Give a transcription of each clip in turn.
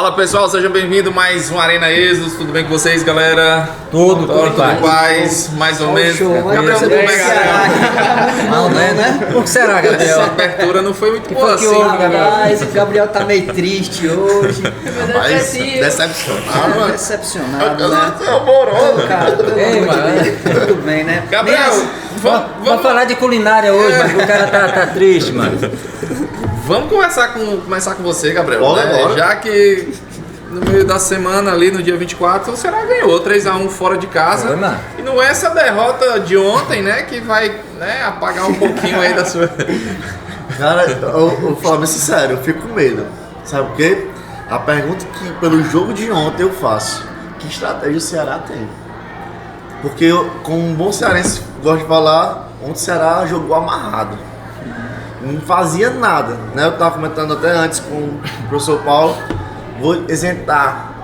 Fala pessoal, sejam bem-vindos a mais um Arena Êxodos. Tudo bem com vocês, galera? Tudo paz, mais ou menos. Gabriel, tudo bem, Não, né? Por que será, Gabriel? Essa abertura não foi muito boa assim. Rapaz, o Gabriel tá meio triste hoje. Rapaz, decepcionado. Decepcionado, né? Amoroso. Cara, tudo bem, né? Gabriel, vamos falar de culinária hoje, mas o cara tá triste, mano. Vamos começar com você, Gabriel. Bora, bora. Já que no meio da semana, ali no dia 24, o Ceará ganhou 3-1 fora de casa. Foi, mano. E não é essa derrota de ontem, né, que vai, né, apagar um pouquinho aí da sua... Cara, eu vou falar bem sincero, eu fico com medo. Sabe por quê? A pergunta que pelo jogo de ontem eu faço: que estratégia o Ceará tem? Porque eu, como um bom cearense, gosto de falar, ontem o Ceará jogou amarrado. Não fazia nada, né? Eu tava comentando até antes com o professor Paulo. Vou isentar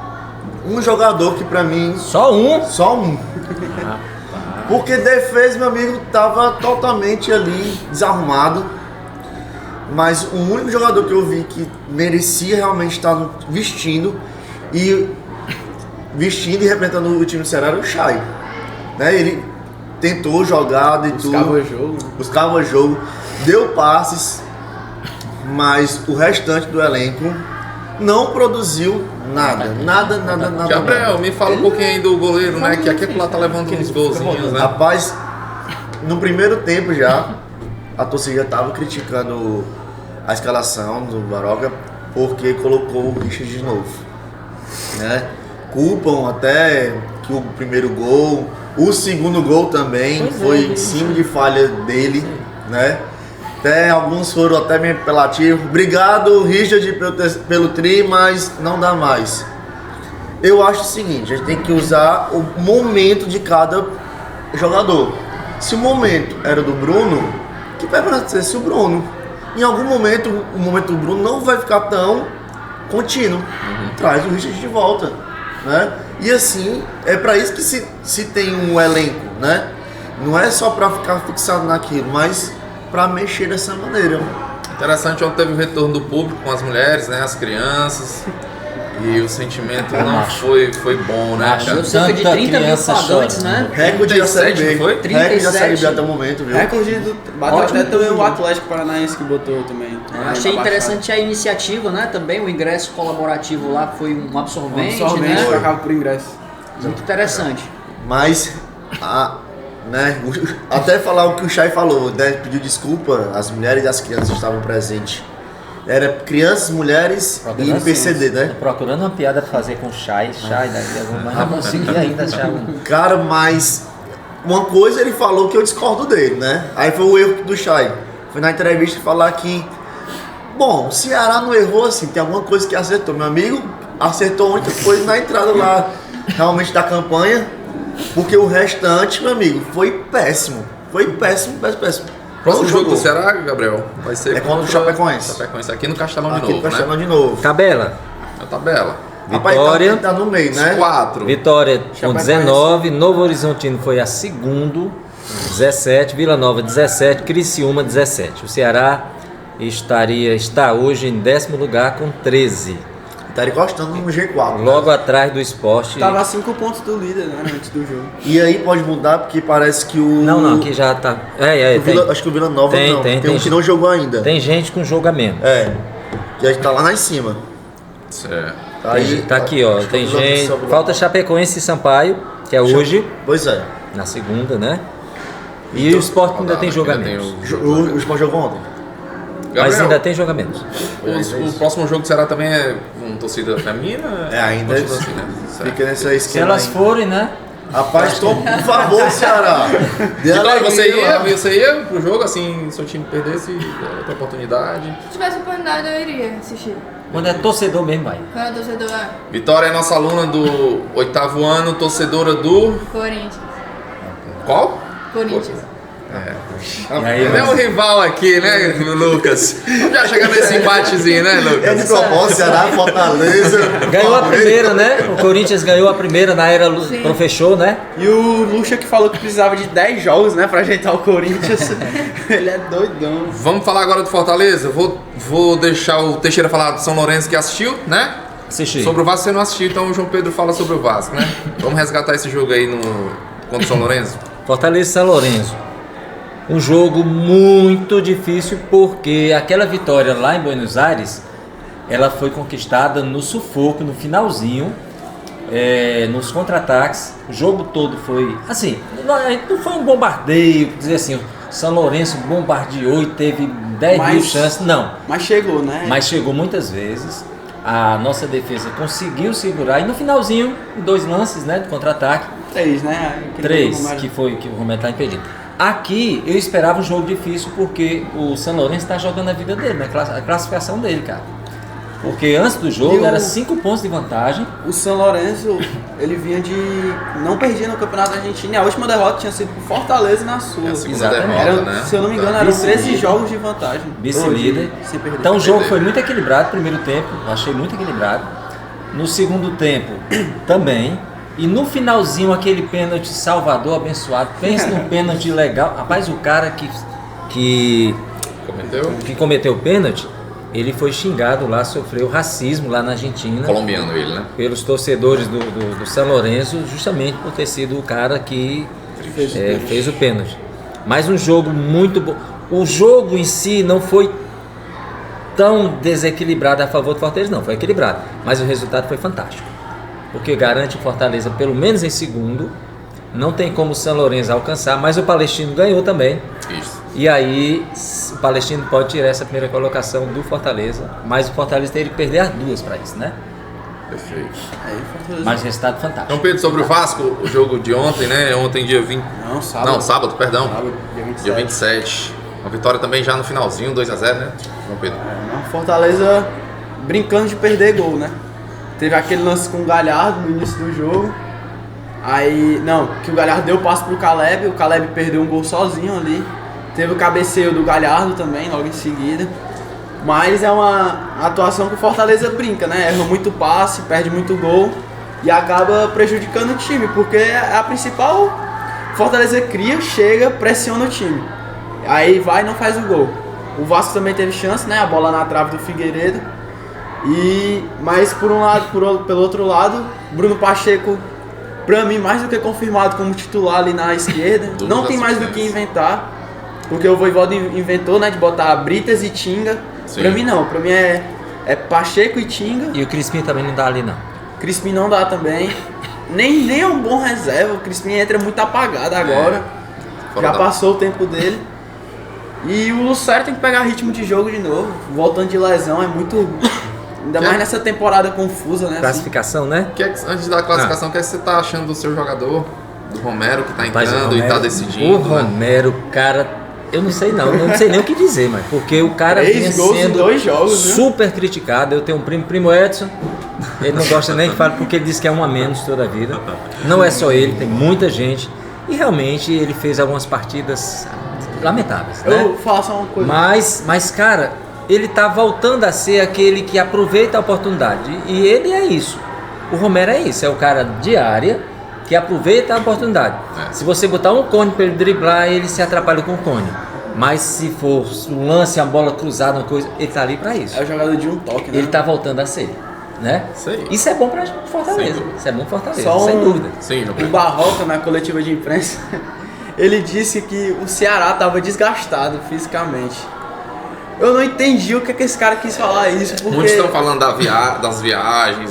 um jogador que pra mim... Só um? Só um. Porque defesa, meu amigo, tava totalmente ali desarrumado. Mas o único jogador que eu vi que merecia realmente estar vestindo e representando o time do Ceará era o Chay, né? Ele tentou jogar de tudo, buscava jogo, deu passes, mas o restante do elenco não produziu nada. Gabriel, me fala um pouquinho aí do goleiro, né? Que aqui lá tá levando uns golzinhos, né? Rapaz, no primeiro tempo já, a torcida já tava criticando a escalação do Baroca porque colocou o Richard de novo, né? Culpam até que o primeiro gol, o segundo gol também foi em cima de falha dele, né? Até alguns foram até meio apelativos. Obrigado, Richard, pelo tri, mas não dá mais. Eu acho o seguinte, a gente tem que usar o momento de cada jogador. Se o momento era do Bruno, que vai permanecer o Bruno. Em algum momento, o momento do Bruno não vai ficar tão contínuo. Traz o Richard de volta, né? E assim, é para isso que se tem um elenco, né? Não é só para ficar fixado naquilo, mas para mexer dessa maneira. Interessante, ontem teve o retorno do público com as mulheres, né? As crianças. E o sentimento não foi bom, né? Achou cerca de 30 mil pagantes, né? Recorde da Série B. Foi? Recorde da Série B até o momento, viu? Recorde bateu até também o Atlético Paranaense que botou também. Achei interessante a iniciativa, né? Também o ingresso colaborativo lá foi um absorvente, né? Trocava por ingresso. Muito interessante. Mas, né, até falar o que o Chay falou, né? Pediu desculpa, as mulheres e as crianças estavam presentes. Era crianças, mulheres e PCD, né? Procurando uma piada pra fazer com Chay, mas não consegui ainda achar um. Cara, mas uma coisa ele falou que eu discordo dele, né? Aí foi o erro do Chay. Foi na entrevista falar que, bom, o Ceará não errou assim, tem alguma coisa que acertou. Meu amigo acertou muita coisa na entrada lá, realmente da campanha, porque o restante, meu amigo, foi péssimo. Foi péssimo. Próximo jogo do Ceará, Gabriel, vai ser contra o Chapecoense. Aqui no Castelão Aqui de novo, no Castelão né? de novo. Tabela. A tabela. Vitória. Rapaz, tá no meio, né? Os 4. Vitória com 19, Novo Horizontino foi a segundo, 17, Vila Nova 17, Criciúma 17. O Ceará está hoje em 10º lugar com 13. Tá encostando no G4. Logo atrás do Sport. Tava a 5 pontos do líder, né? Antes do jogo. E aí pode mudar porque parece que o... Não, aqui já tá. Acho que o Vila Nova tem um que não jogou ainda. Tem gente com jogo a menos. Que a gente tá lá em cima. Certo. Tá aqui, ó. Tem gente. Falta Chapecoense e Sampaio, que é hoje, Pois é. na segunda, né? E o Sport ainda tem jogo a menos. O Sport jogou ontem. Mas Gabriel, ainda tem jogo a menos. o próximo jogo do Ceará também é com torcida feminina? Ainda Continua assim, né? Certo. fica nesse Se esquema elas aí. forem, né? Rapaz, por favor, Ceará. Vitória, você ia pro jogo assim, seu time perdesse outra oportunidade? Se tivesse oportunidade, eu iria assistir. Quando é torcedor mesmo, vai. Quando a torcedora Vitória é nossa aluna do 8º ano, torcedora do... Corinthians. Qual? Corinthians. E aí, Ele é um rival aqui, né, Lucas? Vamos já chegar nesse empatezinho, né, É de Lucas? propósito, Ceará, Fortaleza. Ganhou a primeira, né? O Corinthians ganhou a primeira na era Professor, né? E o Lucha que falou que precisava de 10 jogos, né? Pra ajeitar o Corinthians. Ele é doidão. Vamos falar agora do Fortaleza? Vou deixar o Teixeira falar do São Lourenço que assistiu, né? Assisti. Sobre o Vasco você não assistiu, então o João Pedro fala sobre o Vasco, né? Vamos resgatar esse jogo aí contra o São Lourenço. Fortaleza e São Lourenço. Um jogo muito difícil porque aquela vitória lá em Buenos Aires, ela foi conquistada no sufoco, no finalzinho, nos contra-ataques. O jogo todo foi assim, não foi um bombardeio, dizer assim, São Lourenço bombardeou e teve 10 mil chances, não. Mas chegou, né? Mas chegou muitas vezes. A nossa defesa conseguiu segurar e no finalzinho, 2 lances, né, de contra-ataque. 3, né? 3, que foi que o Romero está impedindo. Aqui eu esperava um jogo difícil porque o São Lourenço está jogando a vida dele, né? A classificação dele, cara. Porque antes do jogo era 5 pontos de vantagem. O São Lourenço, ele vinha de... não perdia no Campeonato Argentino e a última derrota tinha sido pro Fortaleza na sua. É a segunda Exatamente. derrota, né? Se eu não me engano, eram 13 jogos de vantagem. Vice-líder. Sem perder. Então o jogo foi muito equilibrado, primeiro tempo, eu achei muito equilibrado. No segundo tempo também. E no finalzinho aquele pênalti Salvador abençoado. Pensa num pênalti legal. Rapaz, o cara que cometeu o pênalti, ele foi xingado lá, sofreu racismo lá na Argentina. Colombiano ele, né? Pelos torcedores do São Lourenço, justamente por ter sido o cara que fez o pênalti. Mas um jogo muito bom. O jogo em si não foi tão desequilibrado a favor do Fortaleza, não. Foi equilibrado. Mas o resultado foi fantástico. Porque garante o Fortaleza pelo menos em segundo. Não tem como o São Lourenço alcançar, mas o Palestino ganhou também. Isso. E aí o Palestino pode tirar essa primeira colocação do Fortaleza, mas o Fortaleza teria que perder as 2 para isso, né? Perfeito. Mas resultado fantástico. Então, Pedro, sobre o Vasco, o jogo de ontem, né? Ontem, dia 20. Não, sábado. Não, sábado, perdão. Sábado, Dia 27. Uma vitória também já no finalzinho, 2-0, né? João Pedro. Fortaleza brincando de perder gol, né? Teve aquele lance com o Galhardo no início do jogo. Aí, não, que o Galhardo deu o passe pro Caleb, o Caleb perdeu um gol sozinho ali. Teve o cabeceio do Galhardo também, logo em seguida. Mas é uma atuação que o Fortaleza brinca, né? Erra muito passe, perde muito gol e acaba prejudicando o time, porque a principal... Fortaleza cria, chega, pressiona o time. Aí vai e não faz o gol. O Vasco também teve chance, né? A bola na trave do Figueiredo. Mas por um lado, pelo outro lado, Bruno Pacheco, pra mim, mais do que confirmado como titular ali na esquerda. Não tem mais do que inventar, porque o Vojvoda inventou, né, de botar Britas e Tinga. Sim. Pra mim não, pra mim é Pacheco e Tinga. E o Crispim também não dá ali, não. Crispim não dá também. Nem é um bom reserva, o Crispim entra muito apagado agora. Já passou o tempo dele. E o Lucero tem que pegar ritmo de jogo de novo. Voltando de lesão é muito... Ainda mais nessa temporada confusa, né? Classificação, né? Antes da classificação, o que você tá achando do seu jogador? Do Romero, que tá Rapaz, entrando e tá decidindo? O Romero, cara, eu não sei não sei nem o que dizer, mas porque o cara 3 vinha gols em sendo 2 jogos, né? super criticado. Eu tenho um primo Edson, ele não gosta nem que fale porque ele diz que é um a menos toda a vida. Não é só ele, tem muita gente. E realmente ele fez algumas partidas lamentáveis, né? Eu vou falar só uma coisa. Mas cara, ele tá voltando a ser aquele que aproveita a oportunidade. E ele é isso. O Romero é isso, é o cara de área que aproveita a oportunidade. Se você botar um cone para ele driblar, ele se atrapalha com o cone. Mas se for um lance, a bola cruzada, uma coisa, ele tá ali para isso. É o jogador de um toque, né? Ele tá voltando a ser, né? Isso é bom para Fortaleza. Isso é bom para Fortaleza, sem dúvida. Sim, o Barroca, na coletiva de imprensa, ele disse que o Ceará tava desgastado fisicamente. Eu não entendi o que esse cara quis falar isso, porque... Muitos estão falando das viagens,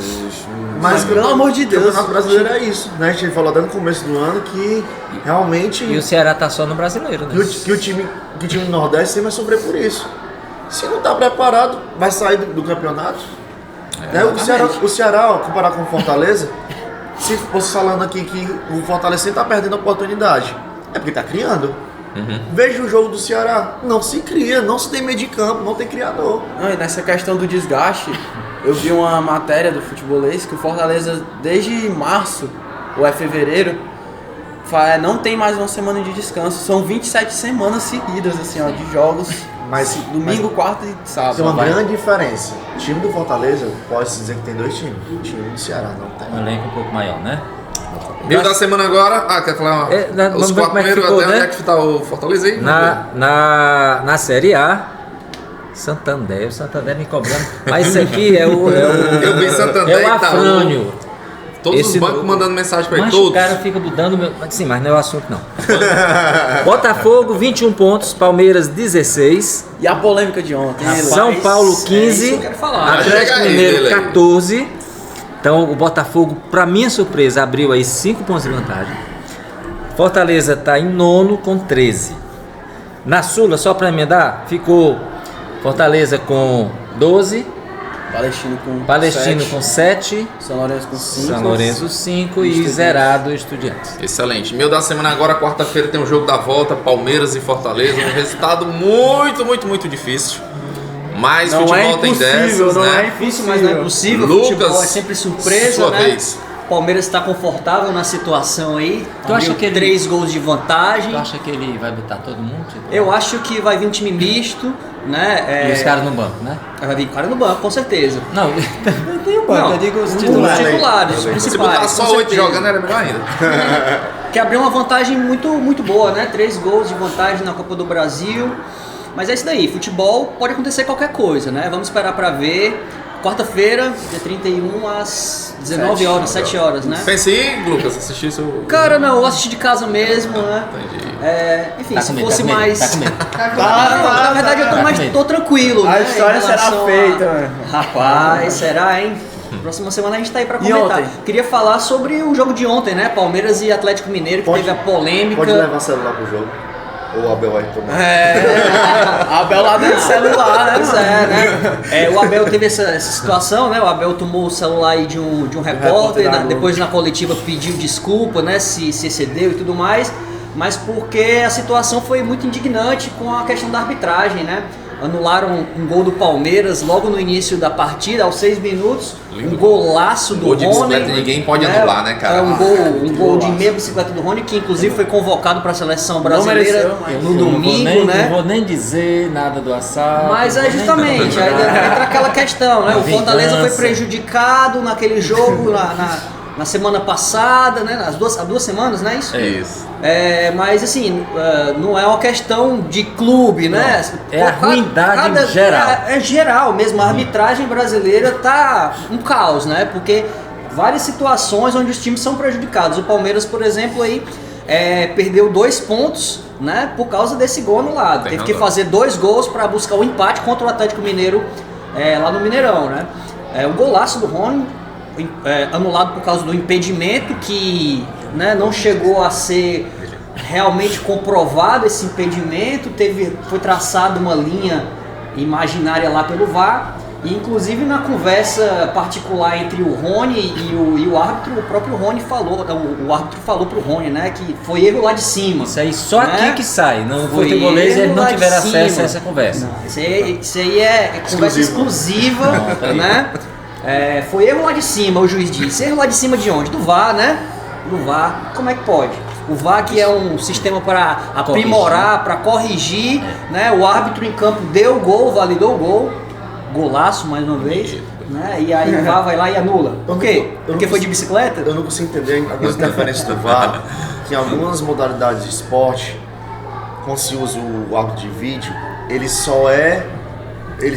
Mas pelo amor de Deus, o Campeonato Brasileiro é isso, né? A gente falou desde o começo do ano que realmente... E o Ceará tá só no Brasileiro, né? Que o time do Nordeste sempre vai sofrer por isso. Se não tá preparado, vai sair do campeonato. Né? O Ceará, ó, comparado com o Fortaleza, se fosse falando aqui que o Fortaleza sempre tá perdendo a oportunidade, é porque tá criando. Veja o jogo do Ceará, não se cria, não se tem meio de campo, não tem criador. Não, e nessa questão do desgaste, eu vi uma matéria do Futebolês que o Fortaleza, desde março ou fevereiro, não tem mais uma semana de descanso. São 27 semanas seguidas, assim, ó, de jogos. Domingo, quarta e sábado. Tem uma grande diferença. O time do Fortaleza, pode-se dizer que tem 2 times. O time do Ceará não tem. Um elenco um pouco maior, né? Viu da semana agora? Quer falar os 4 primeiros, ficou, até né? onde é que tá o Fortaleza aí? Na Série A, Santander, o Santander me cobrando. Mas isso aqui é o Eu vi Santander é o e Itaú. Afrânio. Todos Esse os bancos do- mandando mensagem pra ele, Mas todos. o cara fica mudando meu. Sim, mas não é o assunto não. Botafogo 21 pontos, Palmeiras 16, E a polêmica de ontem? hein, São Lucas? Paulo É isso 15, que eu quero falar. Chega Atlético aí, Mineiro dele aí. 14. Então o Botafogo, para minha surpresa, abriu aí 5 pontos de vantagem. Fortaleza está em nono com 13. Na Sula, só para emendar, ficou Fortaleza com 12, Palestino com Palestino 7, com 7, São Lourenço com 5. São Lourenço 5 e Estudiantes. zerado Estudiantes. Excelente. Meio da semana agora, quarta-feira, tem um jogo da volta, Palmeiras e Fortaleza. Um resultado muito difícil. Mas Não futebol é tem impossível, dessas, não né? é Difícil, mas não é impossível. Lucas, Futebol é sempre surpresa, sua né? vez. Palmeiras está confortável na situação aí. Tu acha Abriu que ele- 3 gols de vantagem. Tu acha que ele vai botar todo mundo? Tipo? Eu acho que vai vir um time misto, né? E os caras no banco, né? Vai vir cara no banco, com certeza. Não, tem o banco, Não, eu digo os os titulares. titulares, os Se principais. botar com só 8 certeza. jogando, era melhor ainda. Que abriu uma vantagem muito boa, né? 3 gols de vantagem na Copa do Brasil. Mas é isso daí, futebol pode acontecer qualquer coisa, né? Vamos esperar pra ver. Quarta-feira, dia 31 às 19 horas, 7 horas, né? Pense aí, Lucas, assistir seu... Cara, não, eu assisti de casa mesmo, né? Entendi. Enfim, Tá se com medo, fosse tá com medo, mais. tá com medo. Na verdade, eu tô tranquilo. A né, história em será relação feita, mano. Rapaz, será, hein? Próxima semana a gente tá aí pra E comentar. ontem? Queria falar sobre o jogo de ontem, né? Palmeiras e Atlético Mineiro, que Pode- teve a polêmica. Pode levar celular pro jogo. Ou o Abel vai tomar. A Abel lá dentro do celular, né? Pois é, né? O Abel teve essa situação, né? O Abel tomou o celular aí de um repórter, repórter da Globo. depois na coletiva pediu desculpa, né? Se excedeu e tudo mais, mas porque a situação foi muito indignante com a questão da arbitragem, né? Anularam um gol do Palmeiras logo no início da partida, aos 6 minutos. Lindo. Um golaço do Gol de Rony. bicicleta ninguém pode anular, né, cara? É um gol de meia bicicleta do Rony, que inclusive foi convocado para a seleção brasileira mereceu, mas no domingo, né? Não vou nem dizer nada do assalto. Mas é justamente, aí entra aquela questão, né? O Fortaleza foi prejudicado naquele jogo na semana passada, né? Há 2 semanas, não é isso? Isso. Mas assim, não é uma questão de clube, né? é a ruindade geral. É geral mesmo, a arbitragem brasileira tá um caos, né? Porque várias situações onde os times são prejudicados. O Palmeiras, por exemplo, aí perdeu 2 pontos, né? Por causa desse gol anulado. Tem Teve que razão. fazer 2 gols para buscar o empate contra o Atlético Mineiro lá no Mineirão, né? O golaço do Rony, anulado por causa do impedimento que, né, não chegou a ser realmente comprovado esse impedimento, foi traçada uma linha imaginária lá pelo VAR, e inclusive na conversa particular entre o Rony e o árbitro, o próprio Rony falou, o árbitro falou pro Rony, né, que foi erro lá de cima. Isso aí só né? aqui que sai. Não Foi futebolês, eles erro não lá de tiveram acesso cima. a essa conversa. Não, isso aí é conversa exclusiva, né? Foi erro lá de cima, o juiz disse. Erro lá de cima de onde? Do VAR, né? Do VAR. Como é que pode? O VAR, que é um sistema para aprimorar, para corrigir, né? O árbitro em campo deu o gol, validou o gol. Golaço, mais uma vez. Né? E aí o VAR vai lá e anula. Por quê? Porque foi de bicicleta? Eu não consigo entender algumas interferências do VAR, que em algumas modalidades de esporte, quando se usa o árbitro de vídeo, ele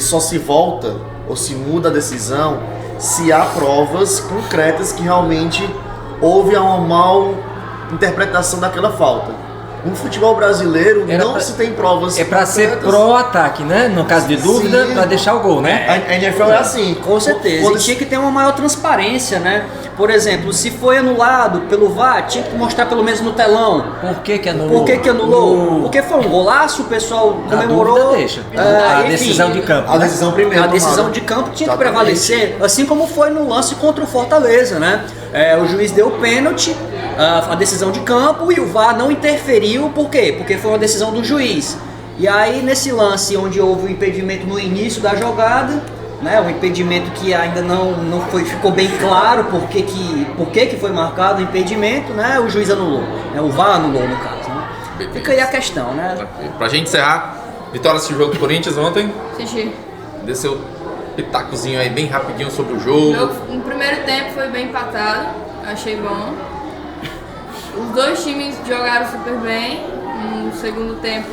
só se volta ou se muda a decisão se há provas concretas que realmente houve uma mal interpretação daquela falta. No futebol brasileiro não se tem provas É pra ser concretas. pró-ataque, né? No caso de dúvida, Sim. pra deixar o gol, né? A NFL é assim. Com certeza. Quando E tinha que ter uma maior transparência, né? Por exemplo, se foi anulado pelo VAR, tinha que mostrar pelo menos no telão. Por que anulou? Por que anulou? Porque foi um golaço, o pessoal Na comemorou. dúvida, deixa. A enfim, decisão de campo. a decisão primeiro. A decisão tomada. de campo tinha que Exatamente. prevalecer, assim como foi no lance contra o Fortaleza, né? O juiz deu pênalti, a decisão de campo, e o VAR não interferiu, por quê? Porque foi uma decisão do juiz. E aí, nesse lance onde houve o impedimento no início da jogada, né, um impedimento que ainda não ficou bem claro por que foi marcado o impedimento, né, o juiz anulou, né, o VAR anulou no caso. Né? Beleza. Fica aí a questão, né? Pra gente encerrar, vitória desse jogo do Corinthians ontem. Assisti. Dê seu pitacozinho aí bem rapidinho sobre o jogo. No primeiro tempo foi bem empatado, achei bom. Os dois times jogaram super bem. No segundo tempo,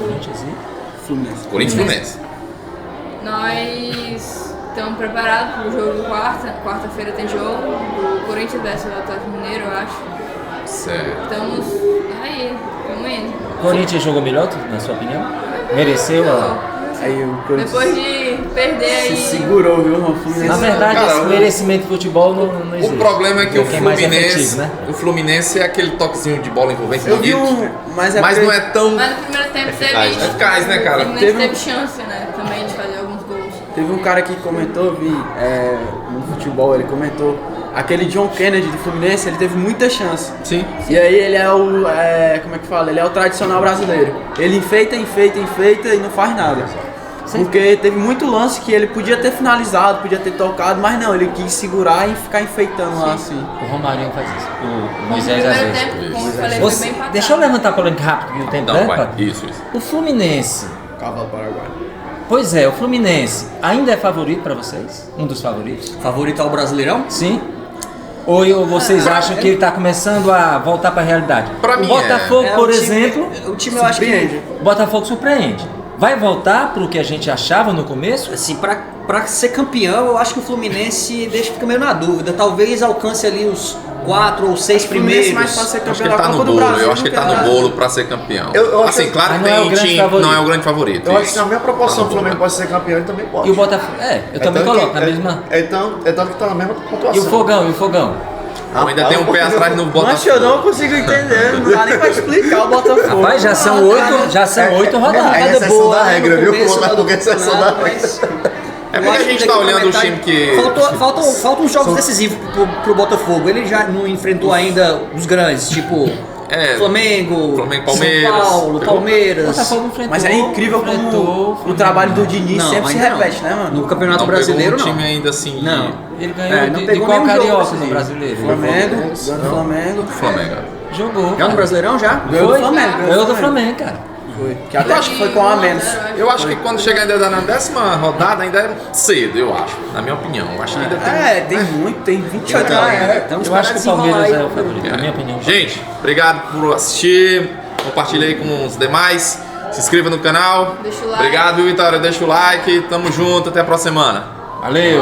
Fluminense. Corinthians e Fluminense. Nós estamos preparados para o jogo de quarta-feira tem jogo, do Corinthians versus o Atlético Mineiro, eu acho. Certo. Estamos aí, estamos indo. O Corinthians jogou melhor, na sua opinião? Mereceu a... Aí o Corinthians Depois de perder se aí. segurou, viu? O Fluminense. Na verdade, Cara, esse merecimento de futebol não existe. O problema é que o Quem mais é Fluminense, efetivo, né? o Fluminense é aquele toquezinho de bola envolvente Eu vi bonito, mas mas não é tão... Mas no primeiro tempo Eficaz, teve. eficaz, né, cara? O Fluminense Teve- teve chance, né? Também de fazer alguns gols. Teve um cara que comentou, no futebol, ele comentou, aquele John Kennedy do Fluminense, ele teve muita chance. Sim. E aí ele é o, como é que fala? Ele é o tradicional brasileiro. Ele enfeita e não faz nada. Porque teve muito lance que ele podia ter finalizado, podia ter tocado, mas não, ele quis segurar e ficar enfeitando lá assim. O Romarinho faz isso. O No Moisés às primeiro vezes. tempo, como eu falei, foi Você- bem empatado. deixa eu levantar a polêmica rápido, que o tempo Não, né, vai. pai? Isso. O Fluminense. Cavalo Paraguai. Pois é, o Fluminense ainda é favorito pra vocês? Um dos favoritos? Favorito ao Brasileirão? Sim? Ou vocês acham que ele tá começando a voltar pra realidade? Pra o mim Botafogo, por exemplo, O time eu acho que. o Botafogo surpreende. Vai voltar pro que a gente achava no começo? Assim, pra ser campeão, eu acho que o Fluminense fica meio na dúvida. Talvez alcance ali os 4 ou 6 Fluminense mais primeiros. pra ser Acho que campeão ele da tá Copa no do bolo, Brasil. eu acho que ele tá no bolo pra ser campeão. Eu acho Assim, que- claro Mas que não é o tem grande time, favorito. não é o grande favorito. Eu acho que isso. na mesma proporção Tá o no Flamengo bolo. pode ser campeão, ele também pode. E o Botafogo. Eu também tanto coloco que- na mesma. É tanto que tá na mesma pontuação. E o Fogão? Não, ainda tem um pé atrás no Mas eu não Botafogo. consigo entender, não dá nem pra explicar o Botafogo. Rapaz, já são 8 rodadas. É Nada exceção boa, da né, no regra, viu? começo lá do Porque é exceção da campeonato, mas É eu porque a acho que gente tem tá que olhando o comentar time que... Faltam uns jogos decisivos pro Botafogo. Ele já não enfrentou ainda os grandes, tipo Flamengo, Palmeiras. São Paulo, O Palmeiras. Botafogo enfrentou. Mas é incrível como o trabalho do Diniz Não, sempre se ainda não. repete, né, mano? No Campeonato Não Brasileiro, pegou um não. time ainda assim... Não. Ele ganhou Não de pegou qual nenhum jogo carioca decisivo. no brasileiro? Flamengo, ganhou do Flamengo. Flamengo. Jogou. Já no Brasileirão, já? Ganhou do Flamengo. Ganhou do Flamengo, cara. Foi. Que até acho que foi com um a menos. Eu acho que quando chegar ainda na 10ª rodada ainda é cedo, eu acho. Na minha opinião. Eu acho que ainda tem... Tem 28 Então, anos. Estamos Eu acho que o Palmeiras é o favorito. favorito, na minha opinião. Gente, obrigado por assistir. Compartilhe aí com os demais. Se inscreva no canal. Deixa o like. Obrigado, viu, Vitória? Deixa o like. Tamo junto. Até a próxima semana. Valeu.